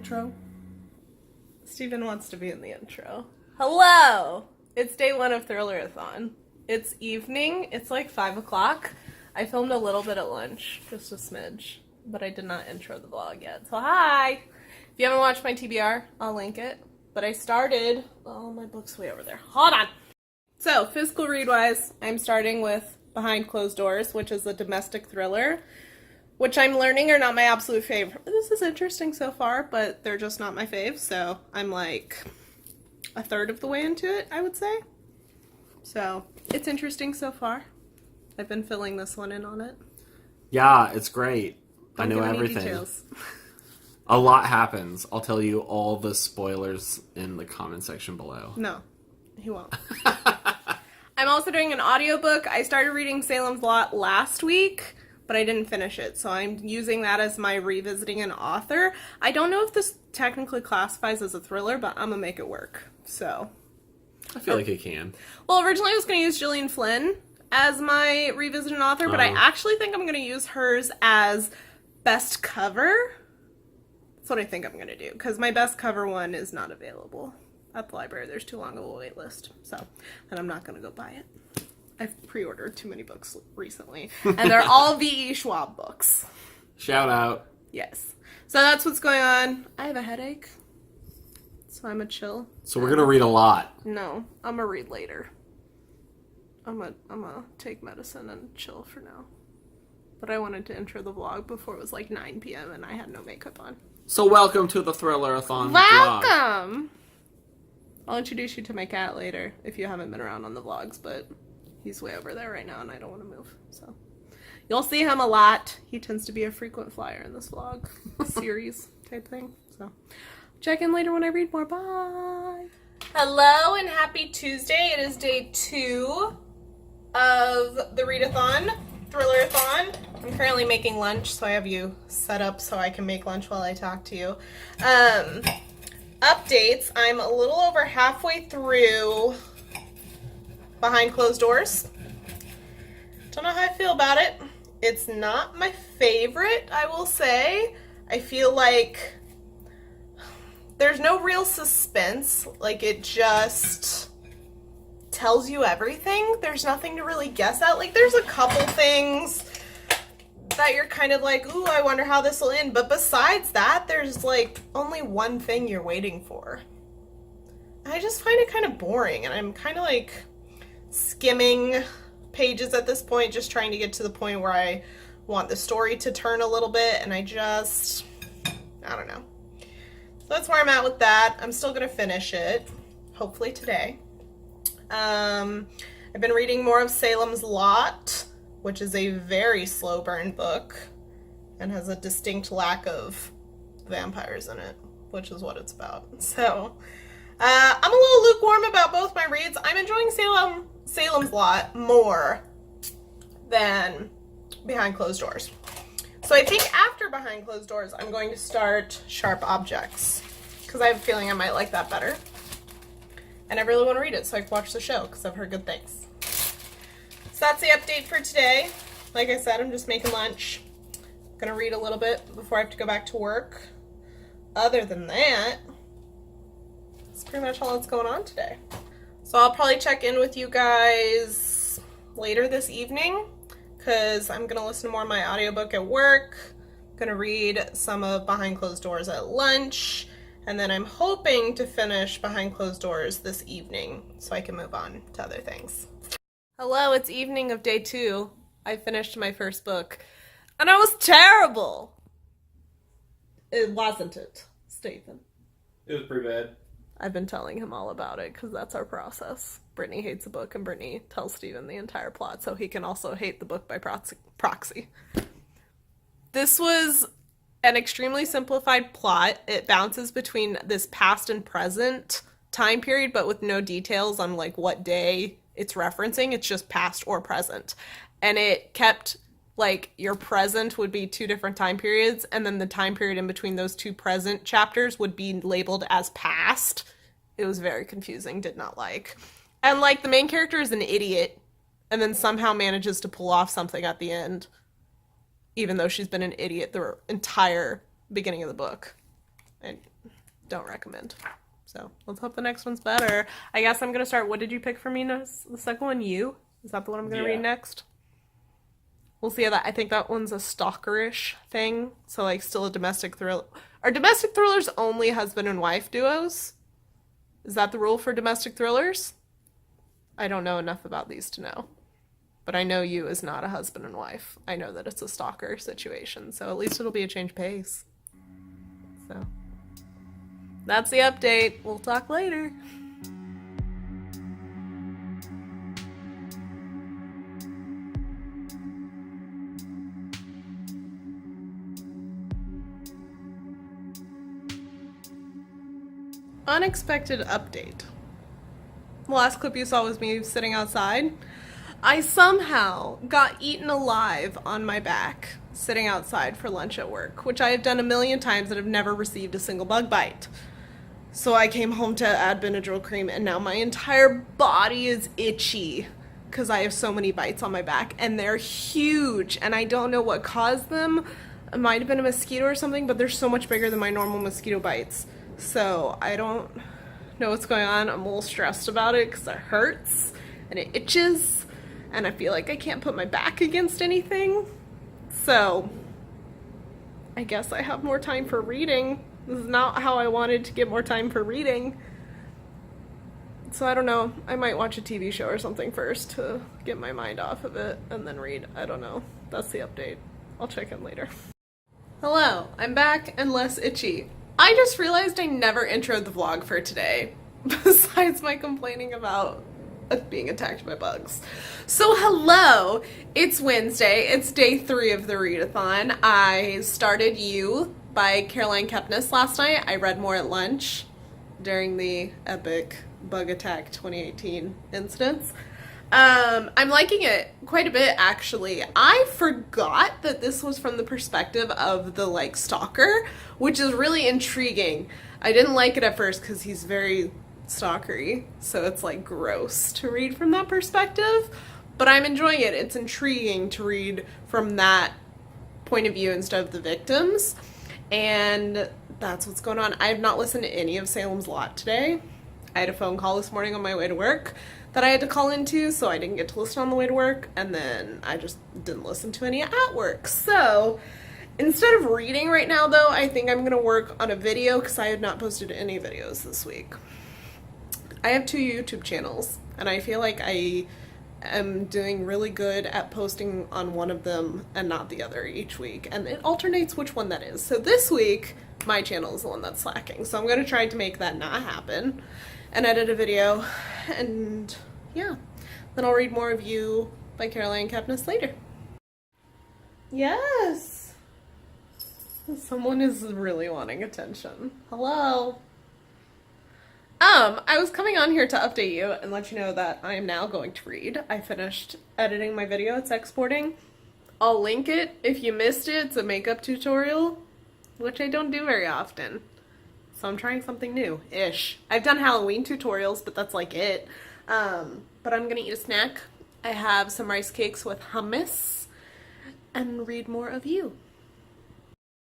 intro? Steven wants to be in the intro. Hello! It's day one of Thrillerathon. It's evening. It's like 5 o'clock. I filmed a little bit at lunch, just a smidge, but I did not intro the vlog yet. So hi! If you haven't watched my TBR, I'll link it. But I started... Oh, my book's way over there. Hold on! So, physical read-wise, I'm starting with Behind Closed Doors, which is a domestic thriller, which I'm learning are not my absolute favorite. This is interesting so far, but they're just not my fave, so I'm like a third of the way into it, I would say. So, it's interesting so far. I've been filling this one in on it. Yeah, it's great. I know Don't give any everything. details. A lot happens. I'll tell you all the spoilers in the comment section below. No, he won't. I'm also doing an audiobook. I started reading Salem's Lot last week, but I didn't finish it, so I'm using that as my revisiting an author. I don't know if this technically classifies as a thriller, but I'm gonna make it work, so. I feel like it can. Well, originally I was gonna use Gillian Flynn as my revisit an author, but I actually think I'm gonna use hers as best cover. That's what I think I'm gonna do, because my best cover one is not available at the library. There's too long of a wait list, so, and I'm not gonna go buy it. I've pre-ordered too many books recently, and they're all V.E. Schwab books. Shout out. Yes. So that's what's going on. I have a headache, so I'm a chill. So we're gonna read a lot. No, I'm gonna read later. I'm gonna take medicine and chill for now. But I wanted to intro the vlog before it was like 9 p.m. and I had no makeup on. So welcome to the Thrillerathon vlog. Welcome! I'll introduce you to my cat later if you haven't been around on the vlogs, but he's way over there right now and I don't want to move, so. You'll see him a lot. He tends to be a frequent flyer in this vlog series type thing, so. Check in later when I read more. Bye! Hello and happy Tuesday. It is day 2 of the readathon, Thrillerathon. I'm currently making lunch, so I have you set up so I can make lunch while I talk to you. Updates. I'm a little over halfway through Behind Closed Doors. Don't know how I feel about it. It's not my favorite, I will say. I feel like there's no real suspense. Like, it just tells you everything. There's nothing to really guess at. Like, there's a couple things that you're kind of like, ooh, I wonder how this will end. But besides that, there's like only one thing you're waiting for. I just find it kind of boring, and I'm kind of like skimming pages at this point, just trying to get to the point where I want the story to turn a little bit, and I don't know. So that's where I'm at with that. I'm still gonna finish it, hopefully today. I've been reading more of Salem's Lot, which is a very slow burn book and has a distinct lack of vampires in it, which is what it's about. So, I'm a little lukewarm about both my reads. I'm enjoying Salem's Lot more than Behind Closed Doors. So I think after Behind Closed Doors, I'm going to start Sharp Objects, because I have a feeling I might like that better. And I really want to read it so I can watch the show, because I've heard good things. So that's the update for today. Like I said, I'm just making lunch. I'm gonna read a little bit before I have to go back to work. Other than that, that's pretty much all that's going on today. So I'll probably check in with you guys later this evening, because I'm gonna listen to more of my audiobook at work. I'm gonna read some of Behind Closed Doors at lunch, and then I'm hoping to finish Behind Closed Doors this evening so I can move on to other things. Hello, it's evening of day 2. I finished my first book, and it was terrible. It wasn't it, Stephen? It was pretty bad. I've been telling him all about it, because that's our process. Brittany hates a book, and Brittany tells Stephen the entire plot, so he can also hate the book by proxy. This was an extremely simplified plot. It bounces between this past and present time period, but with no details on like what day it's referencing. It's just past or present. And it kept like your present would be 2 different time periods, and then the time period in between those 2 present chapters would be labeled as past. It was very confusing, did not like. And like the main character is an idiot and then somehow manages to pull off something at the end, even though she's been an idiot the entire beginning of the book. And don't recommend. So let's hope the next one's better. I guess I'm gonna start. What did you pick for me? The second one, You? Is that the one I'm gonna read next? We'll see how that. I think that one's a stalkerish thing. So like still a domestic thriller. Are domestic thrillers only husband and wife duos? Is that the rule for domestic thrillers? I don't know enough about these to know. But I know You is not a husband and wife. I know that it's a stalker situation. So at least it'll be a change pace. So that's the update. We'll talk later. Unexpected update. The last clip you saw was me sitting outside. I somehow got eaten alive on my back sitting outside for lunch at work, which I have done a million times and have never received a single bug bite. So I came home to add Benadryl cream, and now my entire body is itchy because I have so many bites on my back, and they're huge, and I don't know what caused them. It might have been a mosquito or something, but they're so much bigger than my normal mosquito bites. So I don't know what's going on. I'm a little stressed about it because it hurts and it itches, and I feel like I can't put my back against anything. So I guess I have more time for reading. This is not how I wanted to get more time for reading. So I don't know. I might watch a TV show or something first to get my mind off of it and then read. I don't know. That's the update. I'll check in later. Hello, I'm back and less itchy. I just realized I never introed the vlog for today, besides my complaining about being attacked by bugs. So hello, it's Wednesday. It's day 3 of the readathon. I started You by Caroline Kepnes last night. I read more at lunch during the epic bug attack 2018 incidents. I'm liking it quite a bit, actually. I forgot that this was from the perspective of the, like, stalker, which is really intriguing. I didn't like it at first because he's very stalkery, so it's, like, gross to read from that perspective, but I'm enjoying it. It's intriguing to read from that point of view instead of the victims, and that's what's going on. I have not listened to any of Salem's Lot today. I had a phone call this morning on my way to work that I had to call into, so I didn't get to listen on the way to work, and then I just didn't listen to any at work. So instead of reading right now, though, I think I'm gonna work on a video because I have not posted any videos this week. I have 2 YouTube channels, and I feel like I am doing really good at posting on one of them and not the other each week, and it alternates which one that is. So this week, my channel is the one that's slacking, so I'm gonna try to make that not happen and edit a video, and yeah, then I'll read more of You by Caroline Kepnes later. Yes! Someone is really wanting attention. Hello! I was coming on here to update you and let you know that I am now going to read. I finished editing my video, it's exporting. I'll link it if you missed it. It's a makeup tutorial, which I don't do very often. So I'm trying something new-ish. I've done Halloween tutorials, but that's like it. But I'm gonna eat a snack. I have some rice cakes with hummus and read more of You.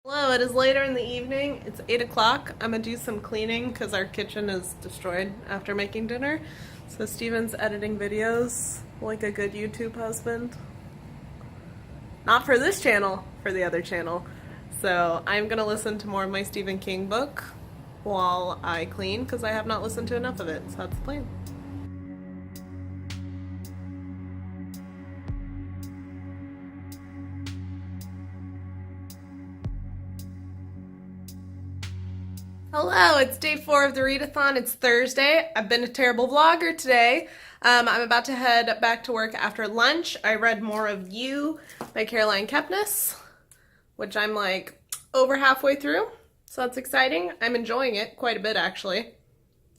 Hello, it is later in the evening. It's 8 o'clock. I'm gonna do some cleaning because our kitchen is destroyed after making dinner. So Steven's editing videos like a good YouTube husband. Not for this channel, for the other channel. So I'm gonna listen to more of my Stephen King book while I clean because I have not listened to enough of it, so that's the plan. Hello, it's day 4 of the readathon. It's Thursday. I've been a terrible vlogger today. I'm about to head back to work after lunch. I read more of You by Caroline Kepnes, which I'm like over halfway through. So that's exciting. I'm enjoying it quite a bit, actually.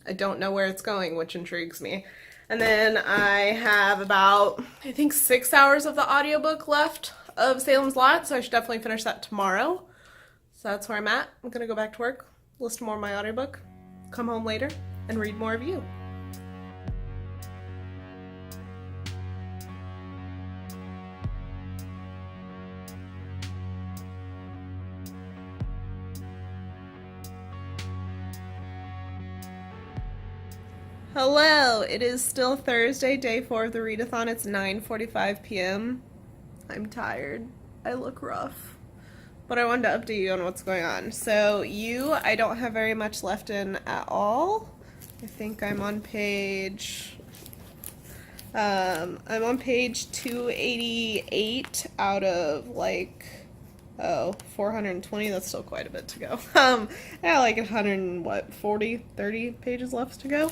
I don't know where it's going, which intrigues me. And then I have about, I think, 6 hours of the audiobook left of Salem's Lot, so I should definitely finish that tomorrow. So that's where I'm at. I'm gonna go back to work, listen to more of my audiobook, come home later, and read more of You. Hello, it is still Thursday, day 4 of the readathon. It's 9:45 p.m. I'm tired. I look rough. But I wanted to update you on what's going on. So I don't have very much left in at all. I think I'm on page 288 out of 420. That's still quite a bit to go. I got like 30 pages left to go.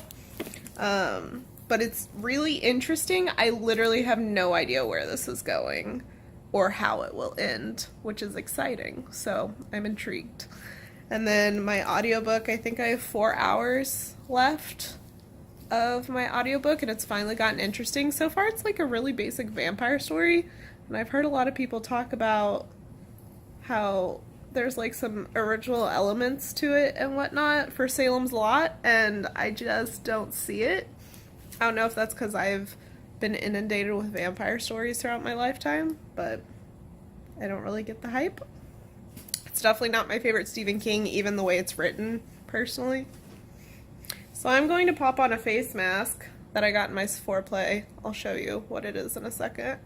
But it's really interesting. I literally have no idea where this is going or how it will end, which is exciting. So I'm intrigued. And then my audiobook, I think I have 4 hours left of my audiobook, and it's finally gotten interesting. So far, it's like a really basic vampire story, and I've heard a lot of people talk about how there's like some original elements to it and whatnot for Salem's Lot, and I just don't see it. I don't know if that's because I've been inundated with vampire stories throughout my lifetime, but I don't really get the hype. It's definitely not my favorite Stephen King, even the way it's written, personally. So I'm going to pop on a face mask that I got in my foreplay. I'll show you what it is in a second,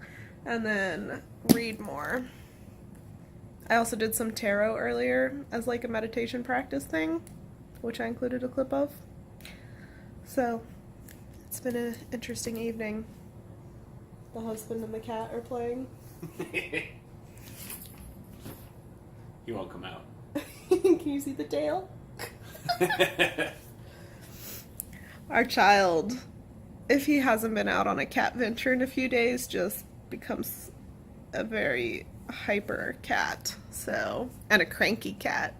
and then read more. I also did some tarot earlier as like a meditation practice thing, which I included a clip of. So it's been an interesting evening. The husband and the cat are playing. You won't come out. Can you see the tail? Our child, if he hasn't been out on a cat venture in a few days, just becomes a very hyper cat, and a cranky cat.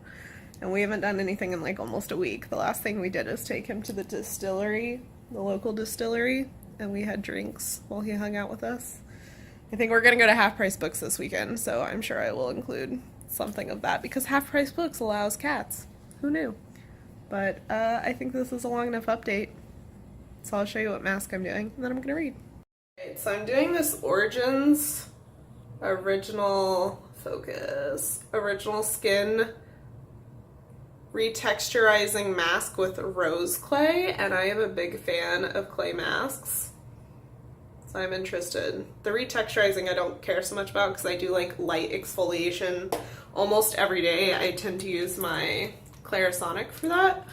And we haven't done anything in like almost a week. The last thing we did is take him to the distillery, the local distillery, and we had drinks while he hung out with us. I think we're gonna go to Half Price Books this weekend, so I'm sure I will include something of that because Half Price Books allows cats. Who knew? But I think this is a long enough update, so I'll show you what mask I'm doing, and then I'm gonna read. Alright, so I'm doing this Origins original skin retexturizing mask with rose clay, and I am a big fan of clay masks, so I'm interested. The retexturizing I don't care so much about because I do like light exfoliation almost every day. I tend to use my Clarisonic for that,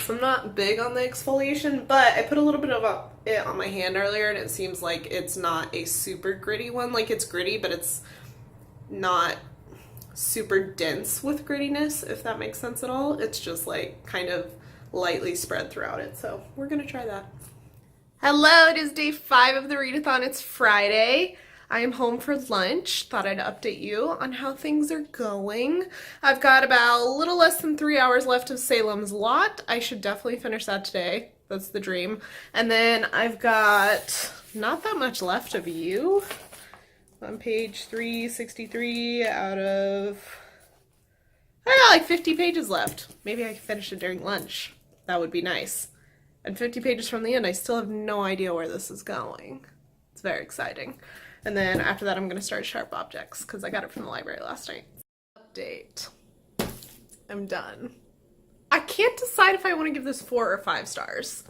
so I'm not big on the exfoliation, but I put a little bit of it on my hand earlier, and it seems like it's not a super gritty one. Like, it's gritty, but it's not super dense with grittiness, if that makes sense at all. It's just like kind of lightly spread throughout it, so we're gonna try that. Hello, it is day 5 of the readathon. It's Friday. I am home for lunch. Thought I'd update you on how things are going. I've got about a little less than 3 hours left of Salem's Lot. I should definitely finish that today. That's the dream. And then I've got not that much left of you. On page 363 out of, I got like 50 pages left. Maybe I can finish it during lunch. That would be nice. And 50 pages from the end, I still have no idea where this is going. It's very exciting. And then after that, I'm going to start Sharp Objects because I got it from the library last night. Update. I'm done. I can't decide if I want to give this 4 or 5 stars.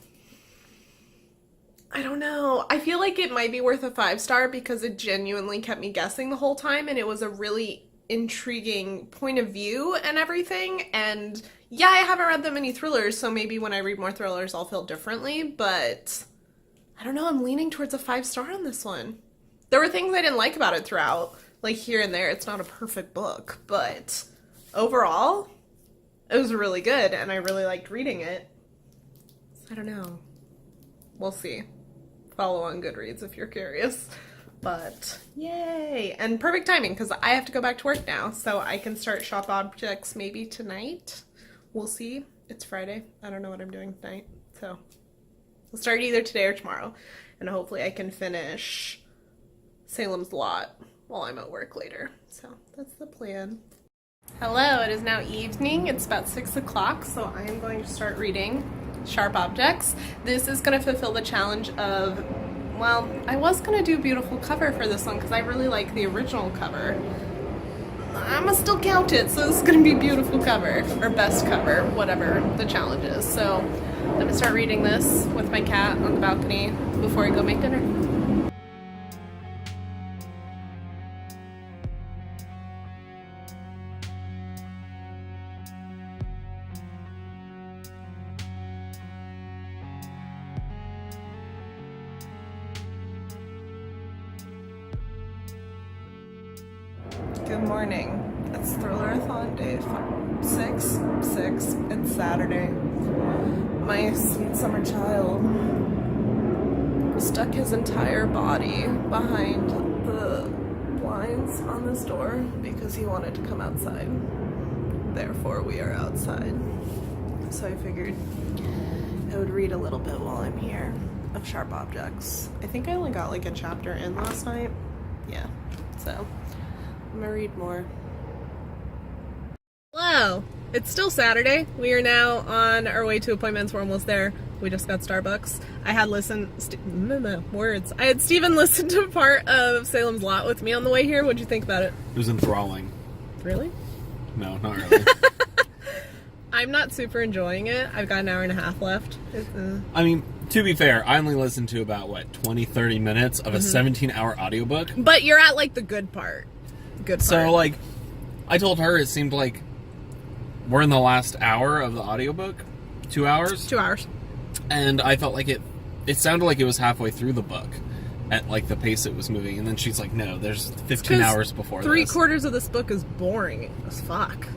I don't know. I feel like it might be worth a 5-star because it genuinely kept me guessing the whole time, and it was a really intriguing point of view and everything. And yeah, I haven't read that many thrillers, so maybe when I read more thrillers I'll feel differently, but I don't know, I'm leaning towards a 5-star on this one. There were things I didn't like about it throughout, like here and there. It's not a perfect book, but overall, it was really good, and I really liked reading it. I don't know. We'll see. Follow on Goodreads if you're curious. But yay! And perfect timing because I have to go back to work now, so I can start Shop Objects maybe tonight. We'll see. It's Friday. I don't know what I'm doing tonight, so we'll start either today or tomorrow, and hopefully I can finish Salem's Lot while I'm at work later. So that's the plan. Hello, it is now evening. It's about 6 o'clock, so I am going to start reading Sharp Objects. This is going to fulfill the challenge of, well, I was going to do a beautiful cover for this one because I really like the original cover. I'm going to still count it, so this is going to be beautiful cover, or best cover, whatever the challenge is. So I'm gonna start reading this with my cat on the balcony before I go make dinner. Good morning. It's Thrillerathon day 6. It's Saturday. My sweet summer child stuck his entire body behind the blinds on this door because he wanted to come outside. Therefore, we are outside. So I figured I would read a little bit while I'm here of Sharp Objects. I think I only got like a chapter in last night. Yeah, so I'm gonna read more. Hello! It's still Saturday. We are now on our way to appointments. We're almost there. We just got Starbucks. I had I had Steven listen to part of Salem's Lot with me on the way here. What'd you think about it? It was enthralling. Really? No, not really. I'm not super enjoying it. I've got an hour and a half left. I mean, to be fair, I only listened to about, 20-30 minutes of a 17-hour audiobook. But you're at, like, the good part. So, like, I told her it seemed like we're in the last hour of the audiobook. 2 hours? 2 hours. And I felt like it sounded like it was halfway through the book at, like, the pace it was moving. And then she's like, no, there's 15 hours before this. 3/4 of this book is boring as fuck.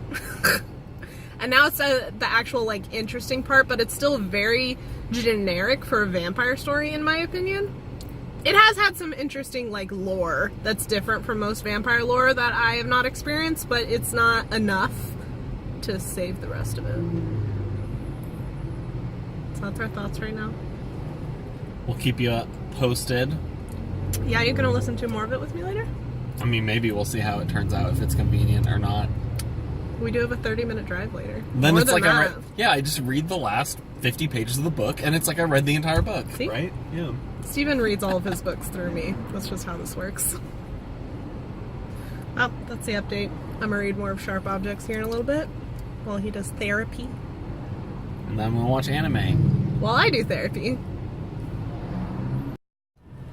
And now it's the actual, like, interesting part, but it's still very generic for a vampire story, in my opinion. It has had some interesting, like, lore that's different from most vampire lore that I have not experienced, but it's not enough to save the rest of it. So that's our thoughts right now. We'll keep you posted. Yeah, you gonna listen to more of it with me later? I mean, maybe we'll see how it turns out, if it's convenient or not. We do have a 30-minute drive later. Then More it's than like that. I just read the last 50 pages of the book, and it's like I read the entire book, See? right? Yeah. Steven reads all of his books through me. That's just how this works. Well, that's the update. I'm gonna read more of Sharp Objects here in a little bit while he does therapy. And then we'll watch anime. While I do therapy.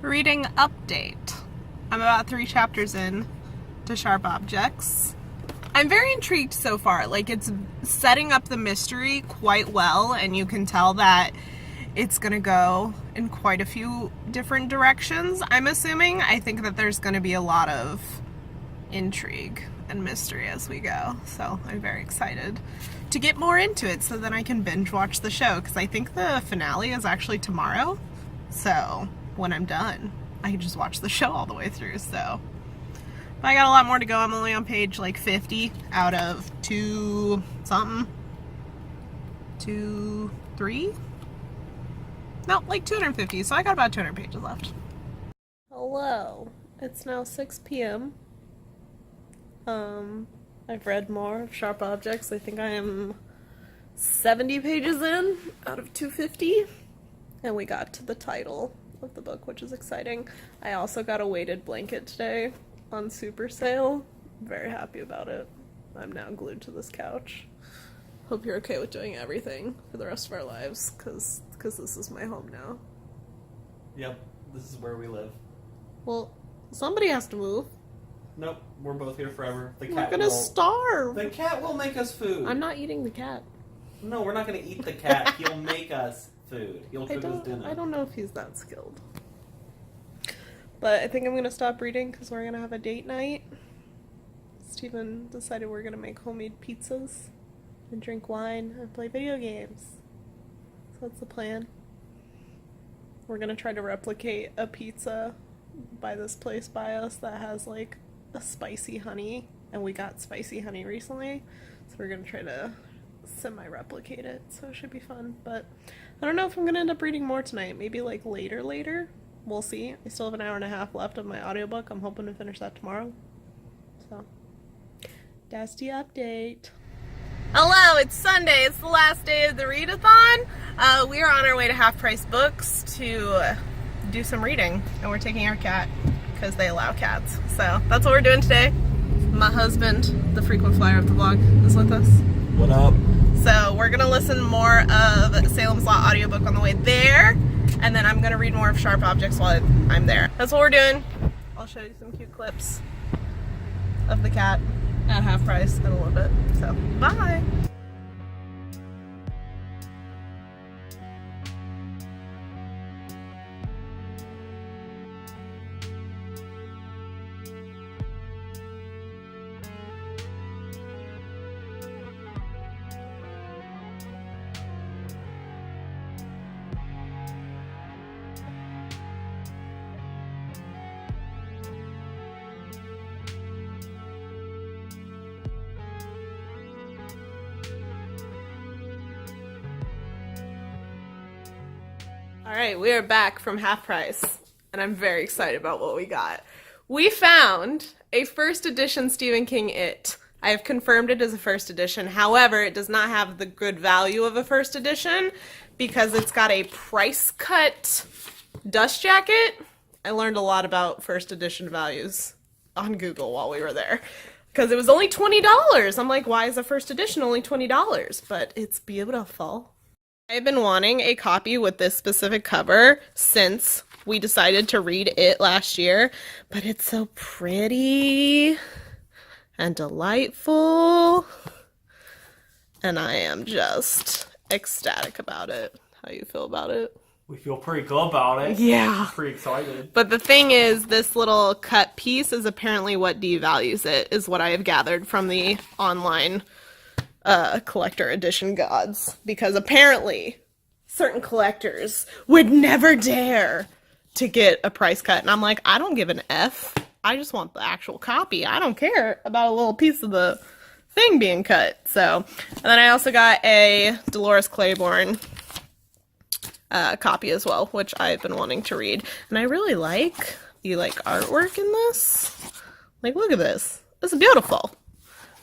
Reading update. I'm about 3 chapters in to Sharp Objects. I'm very intrigued so far. Like, it's setting up the mystery quite well, and you can tell that it's gonna go in quite a few different directions, I'm assuming. I think that there's gonna be a lot of intrigue and mystery as we go, so I'm very excited to get more into it so then I can binge watch the show, because I think the finale is actually tomorrow, so when I'm done I can just watch the show all the way through. So but I got a lot more to go. I'm only on page like 50 out of 2 something. 203? No, like 250. So I got about 200 pages left. Hello. It's now 6 p.m. I've read more of Sharp Objects. I think I am 70 pages in out of 250. And we got to the title of the book, which is exciting. I also got a weighted blanket today on super sale. I'm very happy about it. I'm now glued to this couch. Hope you're okay with doing everything for the rest of our lives, because this is my home now. Yep, this is where we live. Well, somebody has to move. Nope, we're both here forever. We're gonna starve. The cat will make us food. I'm not eating the cat. No, we're not gonna eat the cat. He'll make us food. He'll cook us dinner. I don't know if he's that skilled. But I think I'm gonna stop reading because we're gonna have a date night. Steven decided we're gonna make homemade pizzas and drink wine and play video games. So that's the plan. We're gonna try to replicate a pizza by this place by us that has like a spicy honey, and we got spicy honey recently, so we're gonna try to semi-replicate it, so it should be fun. But I don't know if I'm gonna end up reading more tonight. Maybe like later. We'll see. I still have an hour and a half left of my audiobook. I'm hoping to finish that tomorrow. So that's the update. Hello, it's Sunday. It's the last day of the readathon. We are on our way to Half Price Books to do some reading, and we're taking our cat because they allow cats. So that's what we're doing today. My husband, the frequent flyer of the vlog, is with us. What up? So we're gonna listen more of Salem's Lot audiobook on the way there, and then I'm gonna read more of Sharp Objects while I'm there. That's what we're doing. I'll show you some cute clips of the cat at half price in a little bit. So, bye! All right, we are back from half price, and I'm very excited about what we got. We found a first edition Stephen King It. I have confirmed it as a first edition. However, it does not have the good value of a first edition because it's got a price cut dust jacket. I learned a lot about first edition values on Google while we were there because it was only $20. I'm like, why is a first edition only $20? But it's beautiful. I've been wanting a copy with this specific cover since we decided to read it last year, but it's so pretty and delightful, and I am just ecstatic about it. How you feel about it? We feel pretty good about it. Yeah. Pretty excited. But the thing is, this little cut piece is apparently what devalues it, is what I have gathered from the online collector edition gods, because apparently certain collectors would never dare to get a price cut, and I'm like, I don't give an F. I just want the actual copy. I don't care about a little piece of the thing being cut. So, and then I also got a Dolores Claiborne copy as well, which I've been wanting to read, and I really like the artwork in this. Like, look at this. This is beautiful.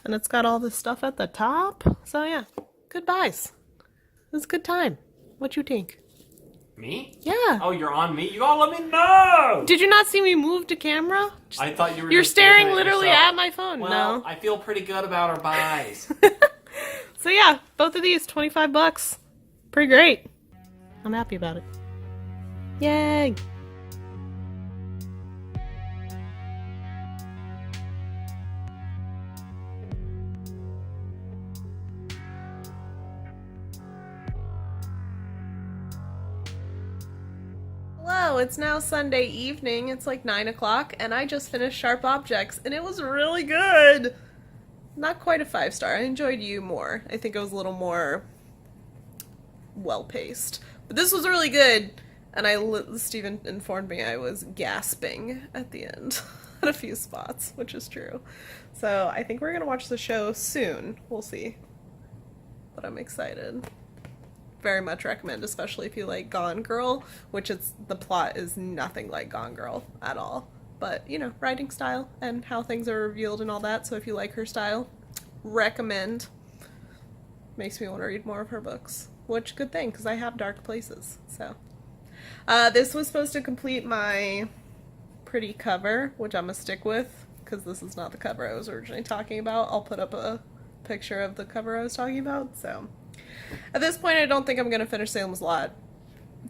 And it's got all this stuff at the top. So yeah, good buys. It was a good time. What you think? Me? Yeah. Oh, you're on me? You gotta let me know! Did you not see me move the camera? I thought you were You're just staring looking literally yourself. at my phone. Well, No. I feel pretty good about our buys. So yeah, both of these, $25. Pretty great. I'm happy about it. Yay! Hello, it's now Sunday evening. It's like 9 o'clock, and I just finished Sharp Objects, and it was really good. Not quite a 5-star. I enjoyed You more. I think it was a little more well-paced. But this was really good, and Stephen informed me I was gasping at the end at a few spots, which is true. So I think we're going to watch the show soon. We'll see. But I'm excited. Very much recommend, especially if you like Gone Girl, which the plot is nothing like Gone Girl at all. But, you know, writing style and how things are revealed and all that. So if you like her style, recommend. Makes me want to read more of her books. Which, good thing, because I have dark places. So, this was supposed to complete my pretty cover, which I'm going to stick with, because this is not the cover I was originally talking about. I'll put up a picture of the cover I was talking about, so. At this point, I don't think I'm going to finish Salem's Lot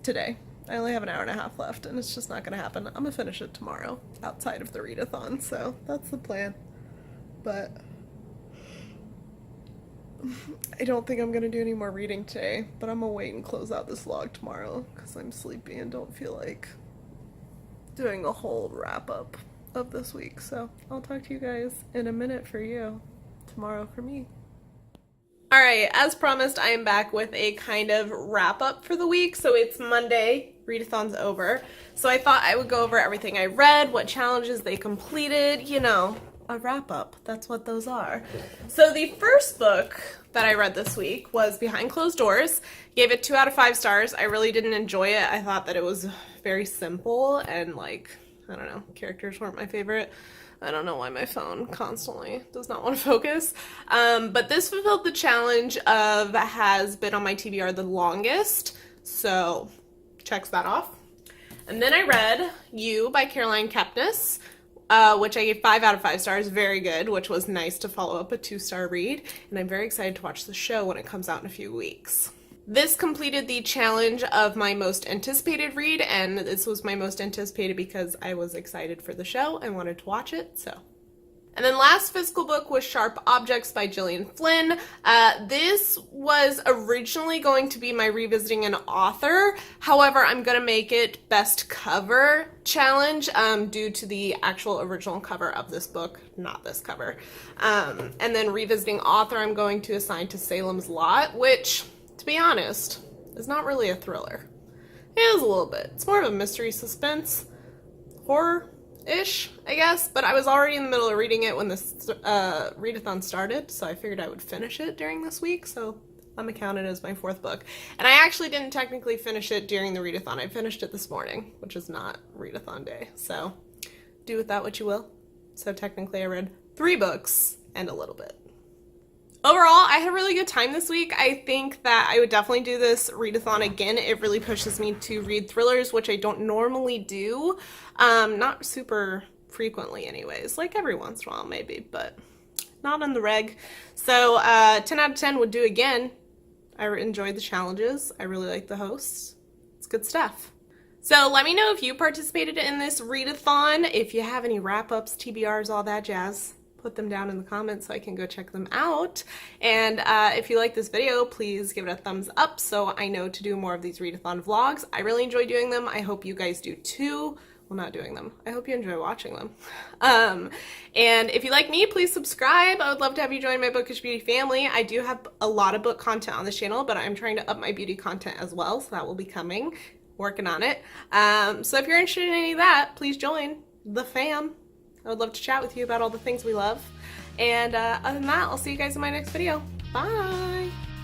today. I only have an hour and a half left, and it's just not going to happen. I'm going to finish it tomorrow, outside of the readathon, so that's the plan. But I don't think I'm going to do any more reading today, but I'm going to wait and close out this vlog tomorrow, because I'm sleepy and don't feel like doing a whole wrap-up of this week. So I'll talk to you guys in a minute for you, tomorrow for me. Alright, as promised, I am back with a kind of wrap-up for the week. So it's Monday, readathon's over. So I thought I would go over everything I read, what challenges they completed, you know, a wrap-up. That's what those are. So the first book that I read this week was Behind Closed Doors. Gave it 2 out of 5 stars. I really didn't enjoy it. I thought that it was very simple and like, I don't know, characters weren't my favorite. I don't know why my phone constantly does not want to focus. But this fulfilled the challenge of has been on my TBR the longest. So checks that off. And then I read You by Caroline Kepnes. which I gave 5 out of 5 stars. Very good, which was nice to follow up a 2-star read. And I'm very excited to watch the show when it comes out in a few weeks. This completed the challenge of my most anticipated read, and this was my most anticipated because I was excited for the show and wanted to watch it, so. And then last physical book was Sharp Objects by Gillian Flynn. This was originally going to be my revisiting an author. However, I'm going to make it best cover challenge due to the actual original cover of this book, not this cover. And then revisiting author I'm going to assign to Salem's Lot, which, to be honest, is not really a thriller. It is a little bit. It's more of a mystery suspense, horror-ish, I guess, but I was already in the middle of reading it when this readathon started, so I figured I would finish it during this week, so I'm gonna count it as my 4th book. And I actually didn't technically finish it during the readathon. I finished it this morning, which is not readathon day, so do with that what you will. So technically I read 3 books and a little bit. Overall, I had a really good time this week. I think that I would definitely do this readathon again. It really pushes me to read thrillers, which I don't normally do. Not super frequently anyways, like every once in a while maybe, but not on the reg. So 10 out of 10 would do again. I enjoyed the challenges. I really like the hosts. It's good stuff. So let me know if you participated in this readathon, if you have any wrap-ups, TBRs, all that jazz. Put them down in the comments so I can go check them out. And if you like this video, please give it a thumbs up so I know to do more of these readathon vlogs. I really enjoy doing them. I hope you guys do too. Well, not doing them. I hope you enjoy watching them. And if you like me, please subscribe. I would love to have you join my Bookish Beauty family. I do have a lot of book content on this channel, but I'm trying to up my beauty content as well, so that will be coming. Working on it. So if you're interested in any of that, please join the fam. I would love to chat with you about all the things we love. And other than that, I'll see you guys in my next video. Bye!